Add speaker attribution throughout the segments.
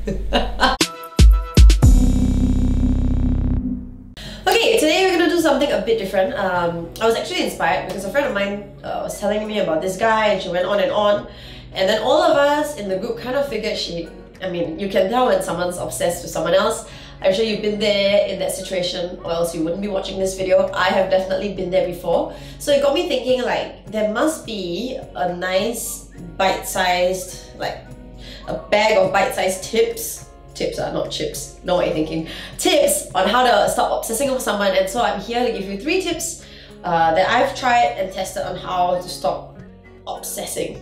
Speaker 1: Okay, today we're gonna do something a bit different. I was actually inspired because a friend of mine was telling me about this guy and she went on, and then all of us in the group kind of figured you can tell when someone's obsessed with someone else. I'm sure you've been there in that situation, or else you wouldn't be watching this video. I have definitely been there before. So it got me thinking, like, there must be a nice bite-sized, like a bag of bite-sized tips. Tips are not chips, know what you're thinking. Tips on how to stop obsessing over someone, and so I'm here to give you 3 tips that I've tried and tested on how to stop obsessing.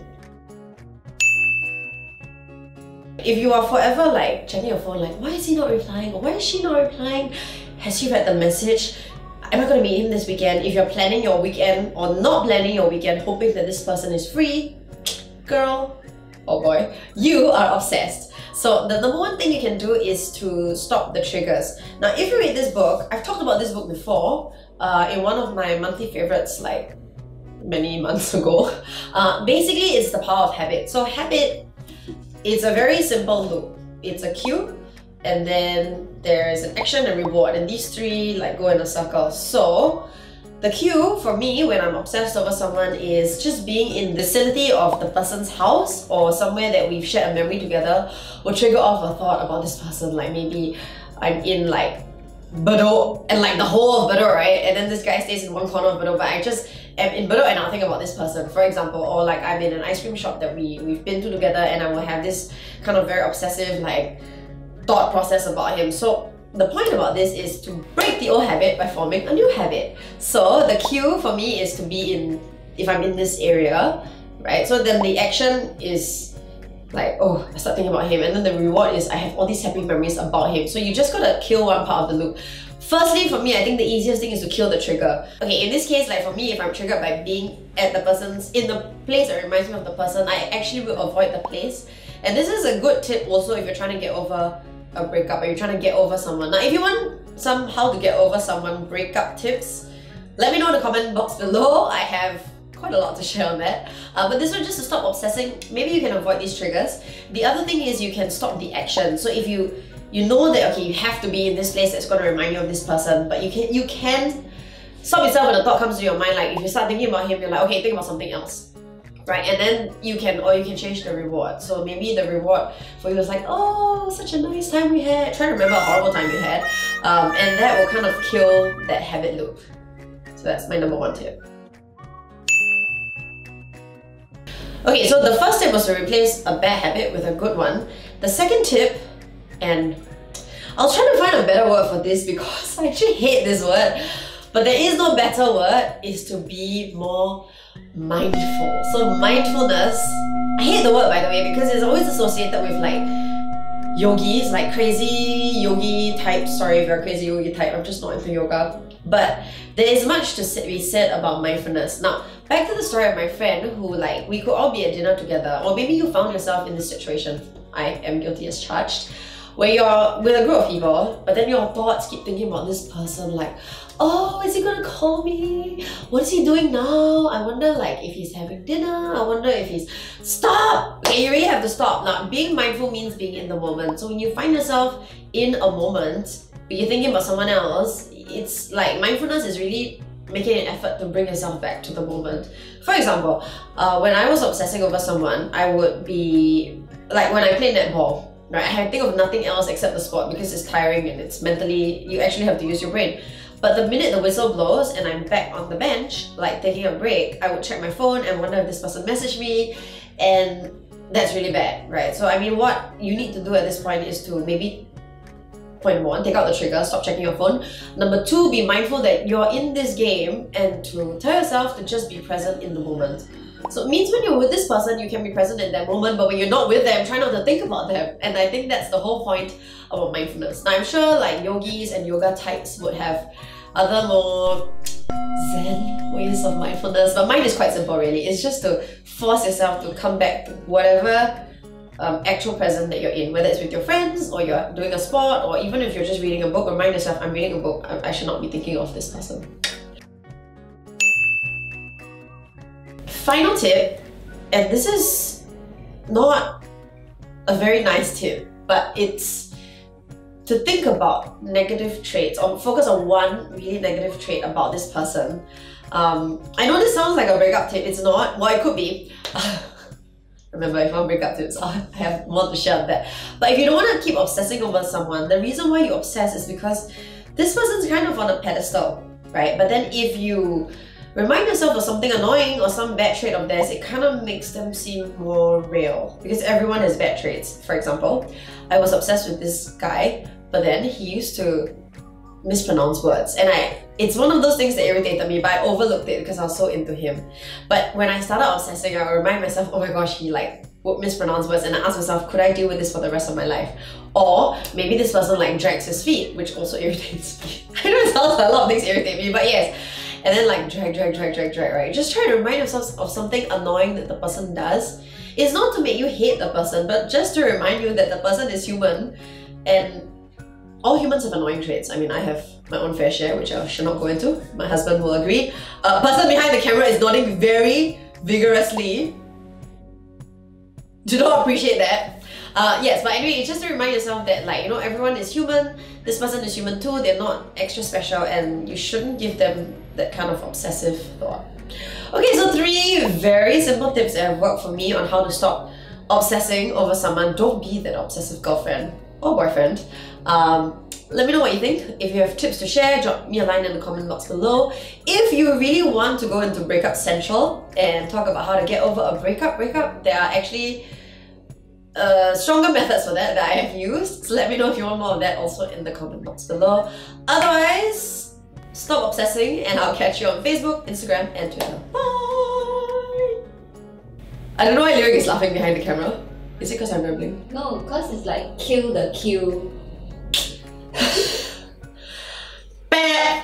Speaker 1: If you are forever like checking your phone, like, why is he not replying? Or why is she not replying? Has he read the message? Am I going to meet him this weekend? If you're planning your weekend or not planning your weekend, hoping that this person is free, girl or boy, you are obsessed. So the number 1 thing you can do is to stop the triggers. Now, if you read this book, I've talked about this book before in one of my monthly favorites, like many months ago. Basically, it's the power of habit. So habit, it's a very simple loop. It's a cue, and then there's an action and reward, and these 3 like go in a circle. So the cue for me when I'm obsessed over someone is just being in the vicinity of the person's house or somewhere that we've shared a memory together will trigger off a thought about this person. Like maybe I'm in like Bedok and like the whole of Bedok, right? And then this guy stays in one corner of Bedok, but I just am in Bedok and I'll think about this person, for example. Or like I'm in an ice cream shop that we've been to together and I will have this kind of very obsessive like thought process about him. So the point about this is to break the old habit by forming a new habit. So the cue for me is to be in, if I'm in this area, right? So then the action is like, oh, I start thinking about him, and then the reward is I have all these happy memories about him. So you just gotta kill one part of the loop. Firstly, for me, I think the easiest thing is to kill the trigger. Okay, in this case, like for me, if I'm triggered by being at the person's, in the place that reminds me of the person, I actually will avoid the place. And this is a good tip also if you're trying to get over a breakup or you're trying to get over someone. Now, if you want some how to get over someone breakup tips, let me know in the comment box below. I have quite a lot to share on that. But this one, just to stop obsessing, maybe you can avoid these triggers. The other thing is you can stop the action. So if you know that, okay, you have to be in this place that's going to remind you of this person, but you can stop yourself when the thought comes to your mind. Like if you start thinking about him, you're like, okay, think about something else. Right, and then you can change the reward. So maybe the reward for you is like, oh, such a nice time we had. Try to remember a horrible time you had, and that will kind of kill that habit loop. So that's my number 1 tip. Okay, so the first tip was to replace a bad habit with a good one. The second tip, and I was trying to find a better word for this because I actually hate this word, but there is no better word, is to be more mindful. So mindfulness, I hate the word by the way because it's always associated with like yogis, like crazy yogi types. Sorry if you're a crazy yogi type, I'm just not into yoga. But there is much to be said about mindfulness. Now, back to the story of my friend who, like, we could all be at dinner together, or maybe you found yourself in this situation, I am guilty as charged, where you're with a group of people, but then your thoughts keep thinking about this person, like, oh, is he gonna call me? What is he doing now? I wonder like if he's having dinner. I wonder if he's... Stop! Okay, you really have to stop. Now, being mindful means being in the moment. So when you find yourself in a moment, but you're thinking about someone else, it's like mindfulness is really making an effort to bring yourself back to the moment. For example, when I was obsessing over someone, I would be... Like when I play netball, right? I think of nothing else except the sport because it's tiring and it's mentally... You actually have to use your brain. But the minute the whistle blows and I'm back on the bench, like taking a break, I would check my phone and wonder if this person messaged me, and that's really bad, right? So I mean, what you need to do at this point is to maybe, point number 1, take out the trigger, stop checking your phone. Number 2, be mindful that you're in this game and to tell yourself to just be present in the moment. So it means when you're with this person, you can be present in that moment, but when you're not with them, try not to think about them. And I think that's the whole point about mindfulness. Now, I'm sure like yogis and yoga types would have other more zen ways of mindfulness, but mine is quite simple really. It's just to force yourself to come back to whatever actual present that you're in, whether it's with your friends or you're doing a sport, or even if you're just reading a book, remind yourself, I'm reading a book, I should not be thinking of this person. Final tip, and this is not a very nice tip, but it's to think about negative traits or focus on one really negative trait about this person. I know this sounds like a breakup tip, it's not. Well, it could be. Remember, if I break up tips, I have more to share on that. But if you don't want to keep obsessing over someone, the reason why you obsess is because this person's kind of on a pedestal, right? But then if you remind yourself of something annoying or some bad trait of theirs, it kind of makes them seem more real. Because everyone has bad traits. For example, I was obsessed with this guy, but then he used to mispronounce words, and it's one of those things that irritated me, but I overlooked it because I was so into him. But when I started obsessing, I would remind myself, oh my gosh, he like would mispronounce words, and I asked myself, could I deal with this for the rest of my life? Or maybe this person like drags his feet, which also irritates me. I know it sounds like a lot of things irritate me, but yes. And then like drag, right? Just try to remind yourself of something annoying that the person does. It's not to make you hate the person, but just to remind you that the person is human, and all humans have annoying traits. I mean, I have my own fair share, which I should not go into. My husband will agree. Person behind the camera is nodding very vigorously. Do not appreciate that. Yes, but anyway, it's just to remind yourself that, like, you know, everyone is human. This person is human too. They're not extra special, and you shouldn't give them that kind of obsessive thought. Okay, so 3 very simple tips that have worked for me on how to stop obsessing over someone. Don't be that obsessive girlfriend or boyfriend. Let me know what you think. If you have tips to share, drop me a line in the comment box below. If you really want to go into Breakup Central and talk about how to get over a breakup, there are actually stronger methods for that I have used. So let me know if you want more of that also in the comment box below. Otherwise, stop obsessing, and I'll catch you on Facebook, Instagram, and Twitter. Bye! I don't know why Lyric is laughing behind the camera. Is it because I'm rambling?
Speaker 2: No, because it's like kill the queue.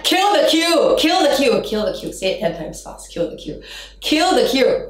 Speaker 1: Kill the queue! Kill the queue! Kill the queue! Say it 10 times fast. Kill the queue. Kill the queue!